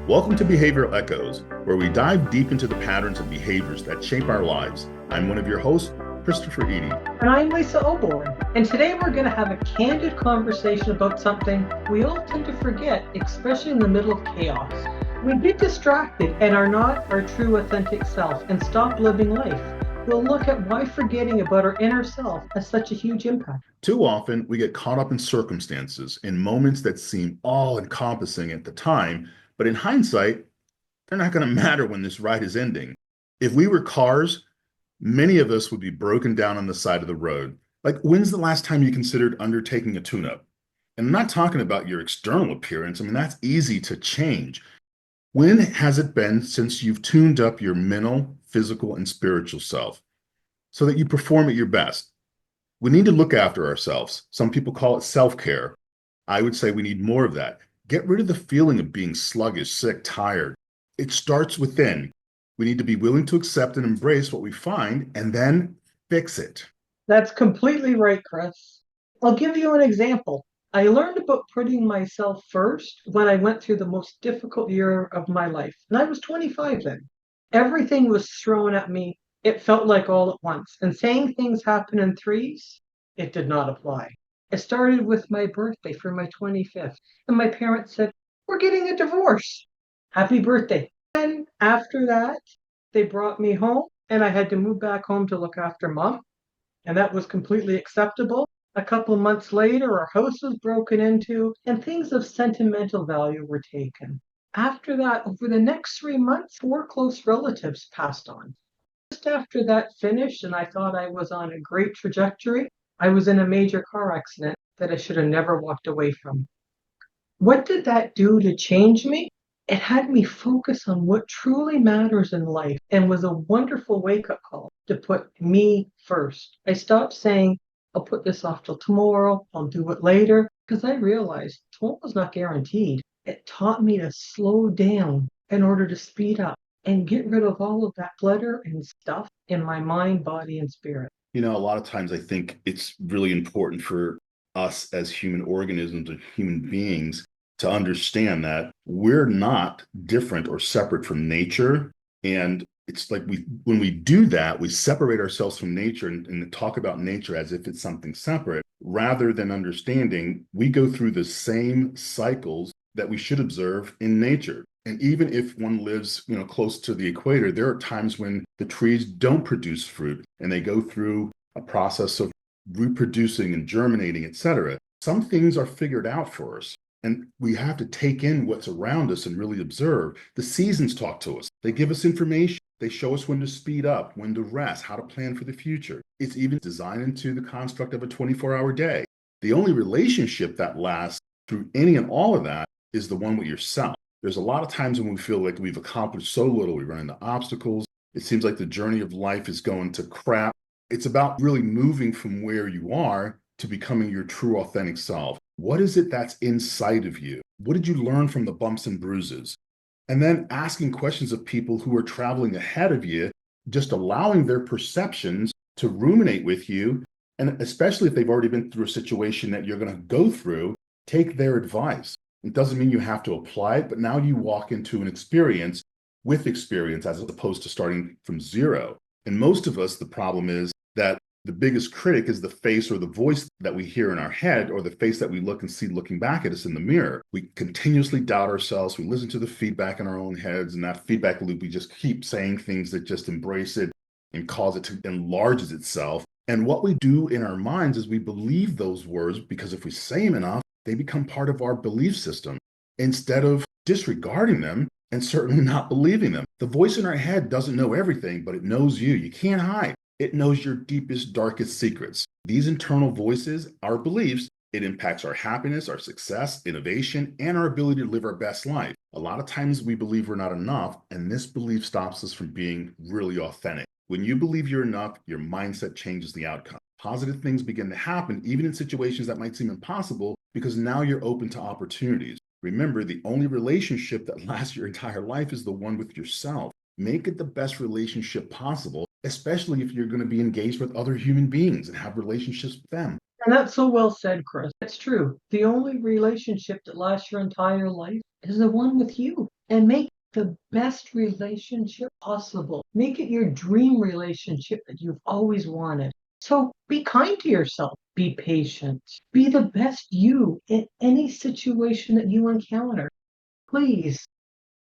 Welcome to Behavioral Echoes, where we dive deep into the patterns and behaviors that shape our lives. I'm one of your hosts, Christopher Eady. And I'm Lisa Oborn. And today we're going to have a candid conversation about something we all tend to forget, especially in the middle of chaos. We get distracted and are not our true authentic self and stop living life. We'll look at why forgetting about our inner self has such a huge impact. Too often, we get caught up in circumstances, in moments that seem all-encompassing at the time, but in hindsight, they're not going to matter when this ride is ending. If we were cars, many of us would be broken down on the side of the road. Like, when's the last time you considered undertaking a tune-up? And I'm not talking about your external appearance. I mean, that's easy to change. When has it been since you've tuned up your mental, physical, and spiritual self so that you perform at your best? We need to look after ourselves. Some people call it self-care. I would say we need more of that. Get rid of the feeling of being sluggish, sick, tired. It starts within. We need to be willing to accept and embrace what we find and then fix it. That's completely right, Chris. I'll give you an example. I learned about putting myself first when I went through the most difficult year of my life. And I was 25 then. Everything was thrown at me. It felt like all at once. And saying things happen in threes, it did not apply. It started with my birthday for my 25th. And my parents said, "We're getting a divorce. Happy birthday." And after that, they brought me home and I had to move back home to look after mom. And that was completely acceptable. A couple months later, our house was broken into and things of sentimental value were taken. After that, over the next 3 months, 4 close relatives passed on. Just after that finished, and I thought I was on a great trajectory, I was in a major car accident that I should have never walked away from. What did that do to change me? It had me focus on what truly matters in life and was a wonderful wake-up call to put me first. I stopped saying, "I'll put this off till tomorrow, I'll do it later," because I realized tomorrow's not guaranteed. It taught me to slow down in order to speed up and get rid of all of that clutter and stuff in my mind, body, and spirit. You know, a lot of times I think it's really important for us as human organisms and human beings to understand that we're not different or separate from nature. And it's like when we do that, we separate ourselves from nature and talk about nature as if it's something separate, rather than understanding we go through the same cycles that we should observe in nature. And even if one lives, close to the equator, there are times when the trees don't produce fruit and they go through a process of reproducing and germinating, etc. Some things are figured out for us. And we have to take in what's around us and really observe. The seasons talk to us. They give us information. They show us when to speed up, when to rest, how to plan for the future. It's even designed into the construct of a 24-hour day. The only relationship that lasts through any and all of that is the one with yourself. There's a lot of times when we feel like we've accomplished so little, we run into obstacles. It seems like the journey of life is going to crap. It's about really moving from where you are to becoming your true authentic self. What is it that's inside of you? What did you learn from the bumps and bruises? And then asking questions of people who are traveling ahead of you, just allowing their perceptions to ruminate with you. And especially if they've already been through a situation that you're going to go through, take their advice. It doesn't mean you have to apply it, but now you walk into an experience with experience as opposed to starting from zero. And most of us, the problem is that the biggest critic is the face or the voice that we hear in our head, or the face that we look and see looking back at us in the mirror. We continuously doubt ourselves. We listen to the feedback in our own heads, and that feedback loop, we just keep saying things that just embrace it and cause it to enlarge itself. And what we do in our minds is we believe those words because if we say them enough, they become part of our belief system instead of disregarding them and certainly not believing them. The voice in our head doesn't know everything, but it knows you. You can't hide. It knows your deepest, darkest secrets. These internal voices, our beliefs, it impacts our happiness, our success, innovation, and our ability to live our best life. A lot of times we believe we're not enough, and this belief stops us from being really authentic. When you believe you're enough, your mindset changes the outcome. Positive things begin to happen, even in situations that might seem impossible, because now you're open to opportunities. Remember, the only relationship that lasts your entire life is the one with yourself. Make it the best relationship possible, especially if you're going to be engaged with other human beings and have relationships with them. And that's so well said, Chris. It's true. The only relationship that lasts your entire life is the one with you. and make the best relationship possible. Make it your dream relationship that you've always wanted. So be kind to yourself, be patient, be the best you in any situation that you encounter. Please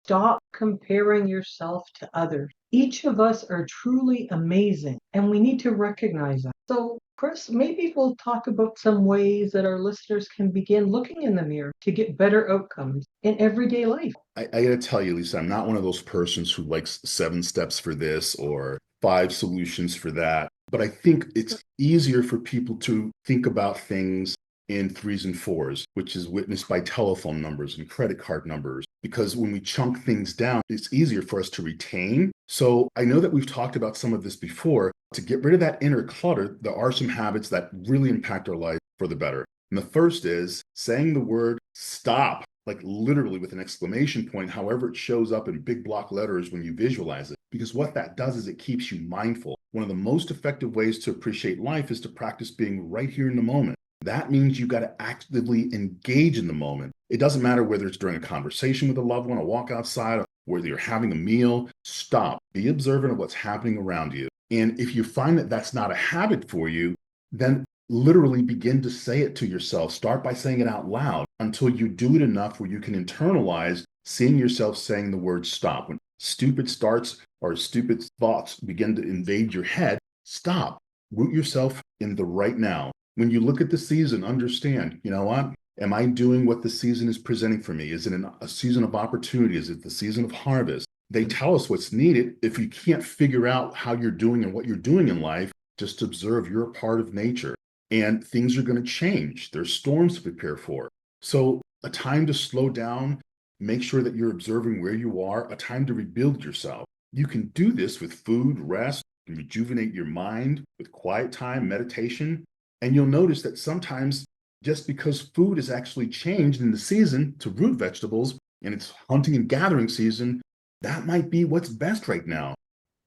stop comparing yourself to others. Each of us are truly amazing, and we need to recognize that. So, Chris, maybe we'll talk about some ways that our listeners can begin looking in the mirror to get better outcomes in everyday life. I got to tell you, Lisa, I'm not one of those persons who likes 7 steps for this or 5 solutions for that. But I think it's easier for people to think about things in threes and fours, which is witnessed by telephone numbers and credit card numbers. Because when we chunk things down, it's easier for us to retain. So I know that we've talked about some of this before. To get rid of that inner clutter, there are some habits that really impact our life for the better. And the first is saying the word stop, like literally with an exclamation point, however it shows up in big block letters when you visualize it. Because what that does is it keeps you mindful. One of the most effective ways to appreciate life is to practice being right here in the moment. That means you got to actively engage in the moment. It doesn't matter whether it's during a conversation with a loved one, a walk outside, or whether you're having a meal. Stop. Be observant of what's happening around you. And if you find that that's not a habit for you, then literally begin to say it to yourself. Start by saying it out loud until you do it enough where you can internalize seeing yourself saying the word stop. When stupid starts or stupid thoughts begin to invade your head, stop. Root yourself in the right now. When you look at the season, understand, you know what? Am I doing what the season is presenting for me? Is it a season of opportunity? Is it the season of harvest? They tell us what's needed. If you can't figure out how you're doing and what you're doing in life, just observe you're a part of nature and things are going to change. There's storms to prepare for. So a time to slow down, make sure that you're observing where you are, a time to rebuild yourself. You can do this with food, rest, and rejuvenate your mind with quiet time, meditation. And you'll notice that sometimes just because food is actually changed in the season to root vegetables and it's hunting and gathering season, that might be what's best right now.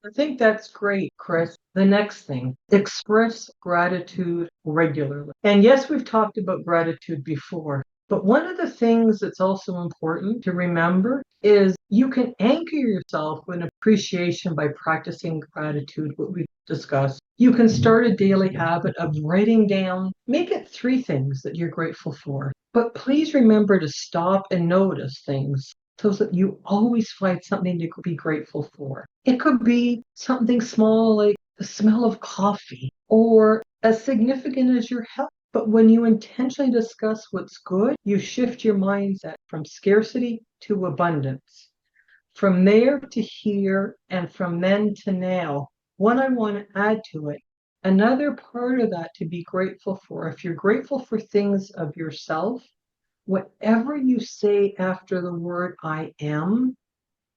I think that's great, Chris. The next thing, express gratitude regularly. And yes, we've talked about gratitude before, but one of the things that's also important to remember is you can anchor yourself in appreciation by practicing gratitude, what we discussed. You can start a daily habit of writing down, make it 3 things that you're grateful for. But please remember to stop and notice things so that you always find something to be grateful for. It could be something small like the smell of coffee or as significant as your health. But when you intentionally discuss what's good, you shift your mindset from scarcity to abundance. From there to here, and from then to now. What I want to add to it, another part of that to be grateful for, if you're grateful for things of yourself, whatever you say after the word I am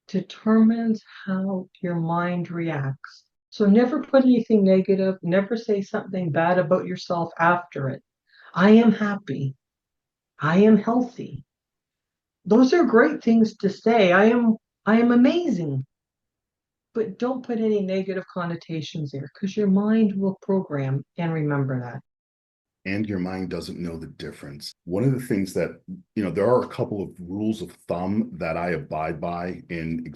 determines how your mind reacts. So never put anything negative, never say something bad about yourself after it. I am happy. I am healthy. Those are great things to say. I am amazing. But don't put any negative connotations there because your mind will program and remember that. And your mind doesn't know the difference. One of the things that, there are a couple of rules of thumb that I abide by in,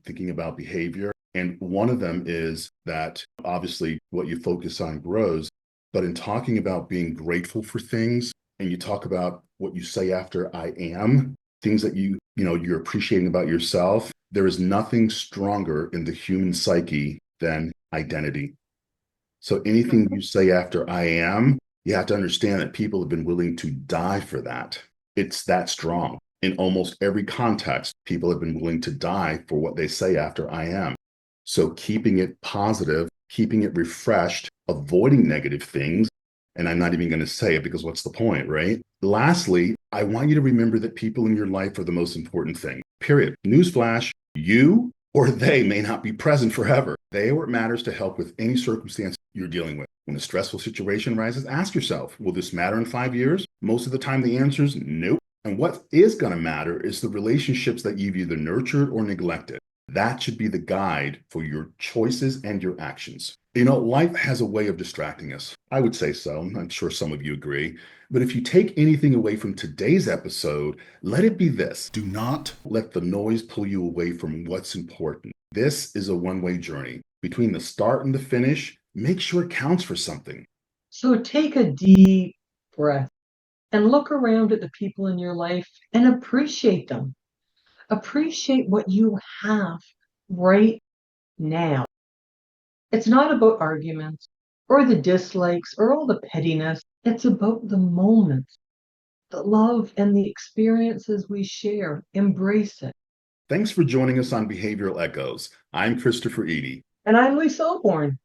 thinking about behavior. And one of them is that obviously what you focus on grows. But in talking about being grateful for things, and you talk about what you say after I am, things that you're appreciating about yourself, there is nothing stronger in the human psyche than identity. So anything you say after I am, you have to understand that people have been willing to die for that. It's that strong. In almost every context, people have been willing to die for what they say after I am. So keeping it positive, keeping it refreshed, avoiding negative things. And I'm not even going to say it because what's the point, right? Lastly, I want you to remember that people in your life are the most important thing, period. Newsflash, you or they may not be present forever. They are what matters to help with any circumstance you're dealing with. When a stressful situation arises, ask yourself, will this matter in 5 years? Most of the time, the answer is nope. And what is going to matter is the relationships that you've either nurtured or neglected. That should be the guide for your choices and your actions. Life has a way of distracting us. I would say so. I'm sure some of you agree. But if you take anything away from today's episode, let it be this: do not let the noise pull you away from what's important. This is a one-way journey. Between the start and the finish, make sure it counts for something. So take a deep breath and look around at the people in your life and appreciate them. Appreciate what you have right now. It's not about arguments or the dislikes or all the pettiness. It's about the moments, the love and the experiences we share. Embrace it. Thanks for joining us on Behavioral Echoes. I'm Christopher Eady. And I'm Lisa Osborne.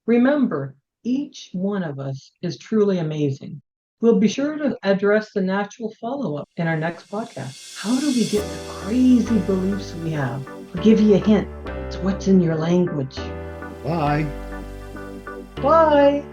Remember, each one of us is truly amazing. We'll be sure to address the natural follow-up in our next podcast. How do we get the crazy beliefs we have? I'll give you a hint. It's what's in your language. Bye. Bye.